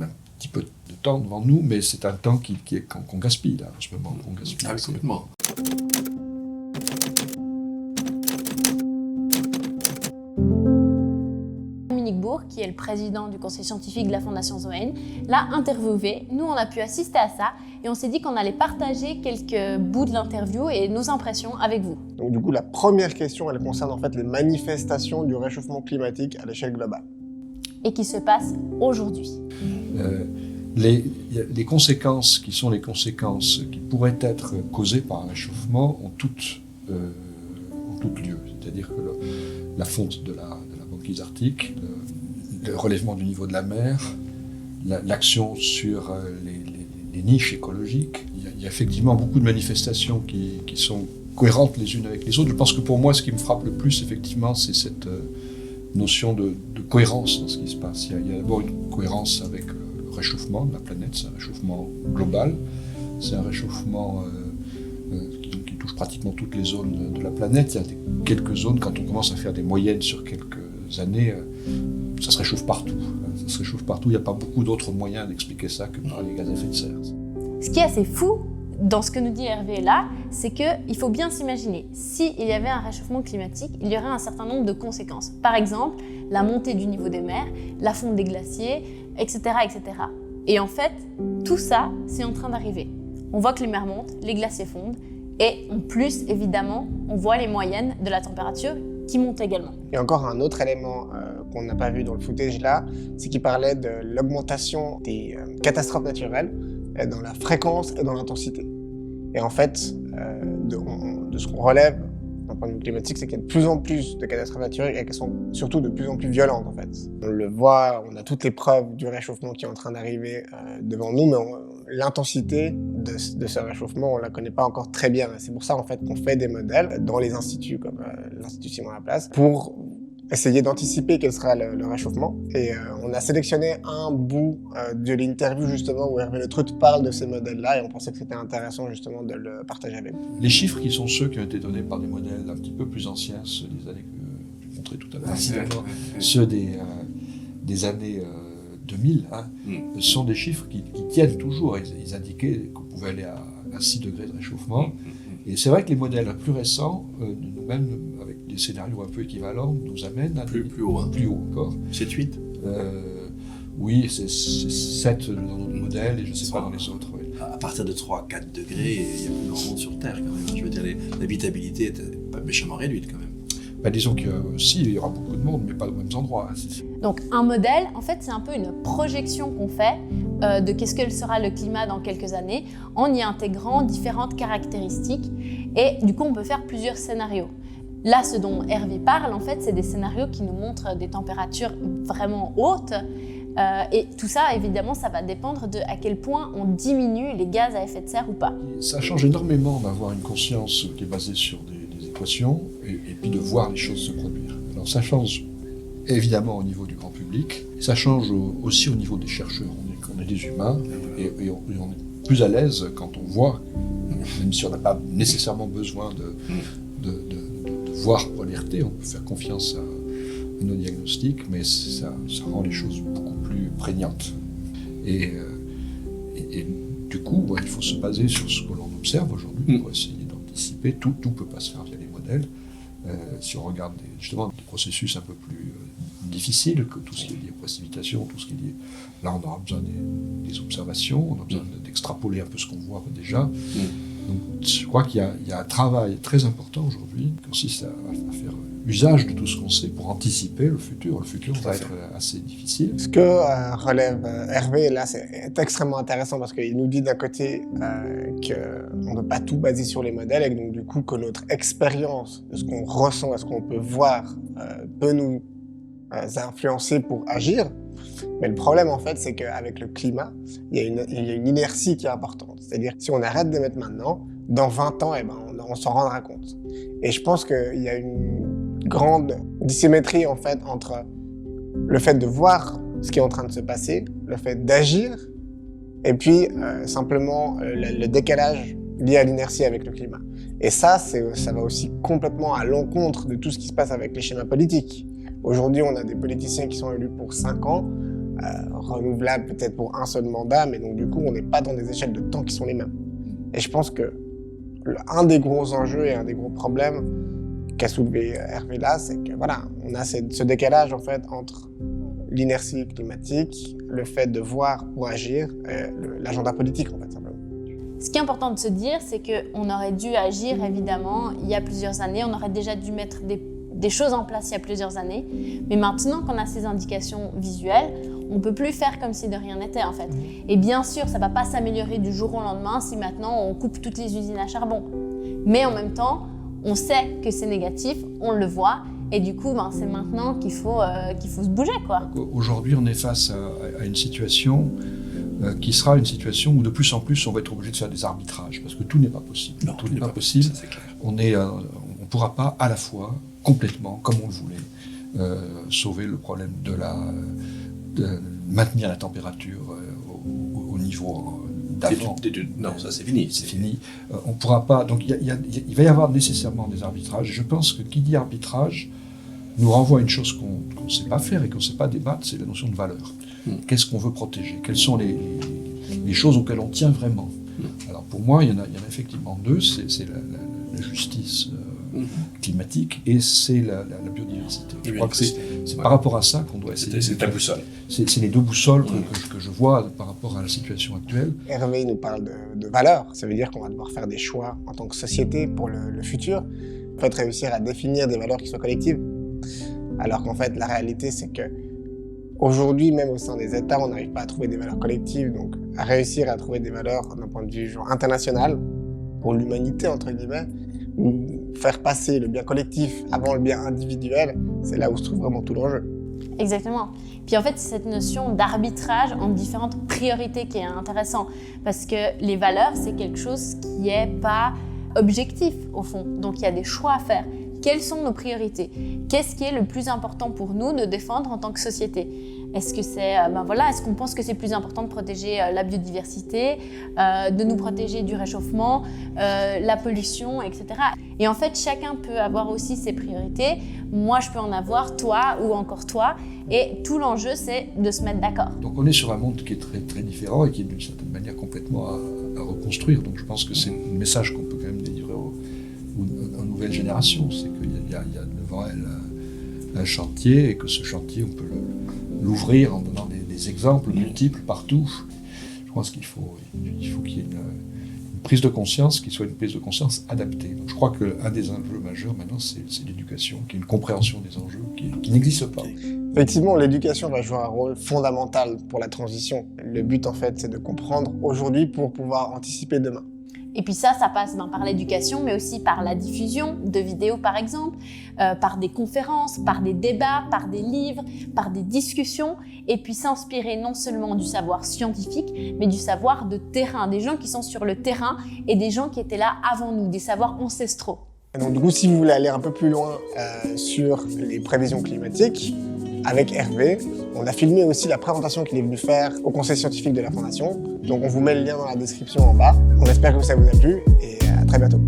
a un petit peu de temps devant nous, mais c'est un temps qu'on gaspille, là, en ce moment. Qu'on gaspille. Ah oui, complètement. Dominique Bourg, qui est le président du conseil scientifique de la Fondation Zoën, l'a interviewé. Nous, on a pu assister à ça et on s'est dit qu'on allait partager quelques bouts de l'interview et nos impressions avec vous. Donc du coup, la première question, elle concerne en fait les manifestations du réchauffement climatique à l'échelle globale. Et qui se passe aujourd'hui. Les conséquences qui sont les conséquences qui pourraient être causées par un réchauffement ont toutes lieu. C'est-à-dire que la fonte de la banquise arctique, le relèvement du niveau de la mer, l'action sur les niches écologiques. Il y a effectivement beaucoup de manifestations qui sont cohérentes les unes avec les autres. Je pense que pour moi, ce qui me frappe le plus, effectivement, c'est cette notion de cohérence dans ce qui se passe. Il y a d'abord une cohérence avec le réchauffement de la planète, c'est un réchauffement global, c'est un réchauffement qui touche pratiquement toutes les zones de la planète. Il y a quelques zones, quand on commence à faire des moyennes sur quelques années, ça se réchauffe partout. Ça se réchauffe partout, il n'y a pas beaucoup d'autres moyens d'expliquer ça que par les gaz à effet de serre. Ce qui est assez fou dans ce que nous dit Hervé là, c'est qu'il faut bien s'imaginer, s'il y avait un réchauffement climatique, il y aurait un certain nombre de conséquences. Par exemple, la montée du niveau des mers, la fonte des glaciers, etc., etc. Et en fait, tout ça, c'est en train d'arriver. On voit que les mers montent, les glaciers fondent, et en plus, évidemment, on voit les moyennes de la température qui montent également. Et encore un autre élément qu'on n'a pas vu dans le footage là, c'est qu'il parlait de l'augmentation des catastrophes naturelles dans la fréquence et dans l'intensité. Et en fait, de ce qu'on relève d'un point de vue climatique, c'est qu'il y a de plus en plus de catastrophes naturelles et qu'elles sont surtout de plus en plus violentes en fait. On le voit, on a toutes les preuves du réchauffement qui est en train d'arriver devant nous, mais l'intensité de ce réchauffement, on la connaît pas encore très bien. C'est pour ça en fait qu'on fait des modèles dans les instituts comme l'Institut Simon Laplace pour essayer d'anticiper quel sera le réchauffement. Et on a sélectionné un bout de l'interview justement où Hervé Le Trutt parle de ces modèles-là et on pensait que c'était intéressant justement de le partager avec vous. Les chiffres qui sont ceux qui ont été donnés par des modèles un petit peu plus anciens, ceux des années que je montrais tout à l'heure, ceux des années 2000, sont des chiffres qui tiennent toujours. Ils indiquaient qu'on pouvait aller à 6 degrés de réchauffement. Et c'est vrai que les modèles plus récents, nous-mêmes, avec des scénarios un peu équivalents, nous amènent à plus haut, hein. Plus haut encore. 7-8 Oui, c'est 7 dans notre modèle et je ne sais pas dans les autres. Oui. À partir de 3-4 degrés, il y a plus grand monde sur Terre quand même. Je veux dire, l'habitabilité est pas méchamment réduite quand même. Disons qu'il y aura beaucoup de monde, mais pas aux mêmes endroits. Donc un modèle, en fait, c'est un peu une projection qu'on fait de qu'est-ce que sera le climat dans quelques années, en y intégrant différentes caractéristiques. Et du coup, on peut faire plusieurs scénarios. Là, ce dont Hervé parle, en fait, c'est des scénarios qui nous montrent des températures vraiment hautes. Et tout ça, évidemment, ça va dépendre de à quel point on diminue les gaz à effet de serre ou pas. Ça change énormément d'avoir une conscience qui est basée sur des équations et puis de voir les choses se produire. Alors ça change évidemment au niveau du grand public, et ça change aussi au niveau des chercheurs. On est des humains et on est plus à l'aise quand on voit, même si on n'a pas nécessairement besoin de voir pour alerter, on peut faire confiance à nos diagnostics, mais ça rend les choses beaucoup plus prégnantes. Et du coup, il faut se baser sur ce que l'on observe aujourd'hui pour essayer d'anticiper. Tout ne peut pas se faire via les modèles. Si on regarde justement des processus un peu plus difficiles, que tout ce qui est lié aux précipitations, tout ce qui est lié... Là, on aura besoin des observations, on a besoin d'extrapoler un peu ce qu'on voit déjà. Donc, je crois qu'il y a un travail très important aujourd'hui qui consiste à faire usage de tout ce qu'on sait pour anticiper le futur. Le futur va être assez difficile. Ce que relève Hervé, là, c'est extrêmement intéressant parce qu'il nous dit d'un côté qu'on ne peut pas tout baser sur les modèles et donc du coup que notre expérience de ce qu'on ressent, de ce qu'on peut voir, peut nous influencer pour agir. Mais le problème, en fait, c'est qu'avec le climat, il y a une inertie qui est importante. C'est-à-dire que si on arrête d'émettre maintenant, dans 20 ans, on s'en rendra compte. Et je pense qu'il y a une grande dissymétrie, en fait, entre le fait de voir ce qui est en train de se passer, le fait d'agir, et puis simplement le décalage lié à l'inertie avec le climat. Et ça va aussi complètement à l'encontre de tout ce qui se passe avec les schémas politiques. Aujourd'hui, on a des politiciens qui sont élus pour 5 ans, renouvelable peut-être pour un seul mandat, mais donc du coup, on n'est pas dans des échelles de temps qui sont les mêmes. Et je pense que un des gros enjeux et un des gros problèmes qu'a soulevé Hervé là, c'est que voilà, on a ce décalage en fait entre l'inertie climatique, le fait de voir ou agir, l'agenda politique en fait simplement. Ce qui est important de se dire, c'est qu'on aurait dû agir évidemment il y a plusieurs années, on aurait déjà dû mettre des choses en place il y a plusieurs années, mais maintenant qu'on a ces indications visuelles, on ne peut plus faire comme si de rien n'était en fait. Et bien sûr, ça ne va pas s'améliorer du jour au lendemain si maintenant on coupe toutes les usines à charbon. Mais en même temps, on sait que c'est négatif, on le voit, et du coup, c'est maintenant qu'il faut se bouger, quoi. Aujourd'hui, on est face à une situation qui sera une situation où de plus en plus on va être obligé de faire des arbitrages, parce que tout n'est pas possible. Non, tout n'est pas possible. Ça, c'est clair. On ne pourra pas à la fois, complètement, comme on le voulait, sauver le problème de maintenir la température au niveau d'avant. Non, ça c'est fini. C'est fini. On ne pourra pas. Donc il va y avoir nécessairement des arbitrages. Je pense que qui dit arbitrage nous renvoie à une chose qu'on ne sait pas faire et qu'on ne sait pas débattre, c'est la notion de valeur. Qu'est-ce qu'on veut protéger? Quelles sont les choses auxquelles on tient vraiment? Alors pour moi, il y en a effectivement deux. C'est la justice climatique et c'est la biodiversité. Je crois que c'est par rapport à ça qu'on doit essayer. C'est ta boussole. C'est les deux boussoles que je vois par rapport à la situation actuelle. Hervé nous parle de valeurs. Ça veut dire qu'on va devoir faire des choix en tant que société pour le futur. En fait, réussir à définir des valeurs qui soient collectives. Alors qu'en fait, la réalité, c'est que aujourd'hui, même au sein des États, on n'arrive pas à trouver des valeurs collectives. Donc, à réussir à trouver des valeurs d'un point de vue genre international, pour l'humanité, entre guillemets, ou faire passer le bien collectif avant le bien individuel, c'est là où se trouve vraiment tout l'enjeu. Exactement. Puis en fait, c'est cette notion d'arbitrage entre différentes priorités qui est intéressant, parce que les valeurs, c'est quelque chose qui n'est pas objectif au fond. Donc il y a des choix à faire. Quelles sont nos priorités? Qu'est-ce qui est le plus important pour nous de défendre en tant que société? Est-ce que c'est, est-ce qu'on pense que c'est plus important de protéger la biodiversité, de nous protéger du réchauffement, la pollution, etc. Et en fait, chacun peut avoir aussi ses priorités. Moi, je peux en avoir, toi ou encore toi. Et tout l'enjeu, c'est de se mettre d'accord. Donc on est sur un monde qui est très, très différent et qui est d'une certaine manière complètement à reconstruire. Donc je pense que c'est un message qu'on peut quand même délivrer aux nouvelles générations. C'est qu'il y a devant elles un chantier et que ce chantier, on peut l'ouvrir en donnant des exemples multiples partout. Je pense qu'il faut qu'il y ait une prise de conscience qui soit une prise de conscience adaptée. Donc je crois qu'un des enjeux majeurs maintenant, c'est l'éducation, qui est une compréhension des enjeux qui n'existe pas. Effectivement, l'éducation va jouer un rôle fondamental pour la transition. Le but, en fait, c'est de comprendre aujourd'hui pour pouvoir anticiper demain. Et puis ça passe par l'éducation, mais aussi par la diffusion de vidéos, par exemple, par des conférences, par des débats, par des livres, par des discussions, et puis s'inspirer non seulement du savoir scientifique, mais du savoir de terrain, des gens qui sont sur le terrain et des gens qui étaient là avant nous, des savoirs ancestraux. Et donc, du coup, si vous voulez aller un peu plus loin sur les prévisions climatiques, avec Hervé, on a filmé aussi la présentation qu'il est venu faire au Conseil scientifique de la Fondation. Donc on vous met le lien dans la description en bas. On espère que ça vous a plu et à très bientôt.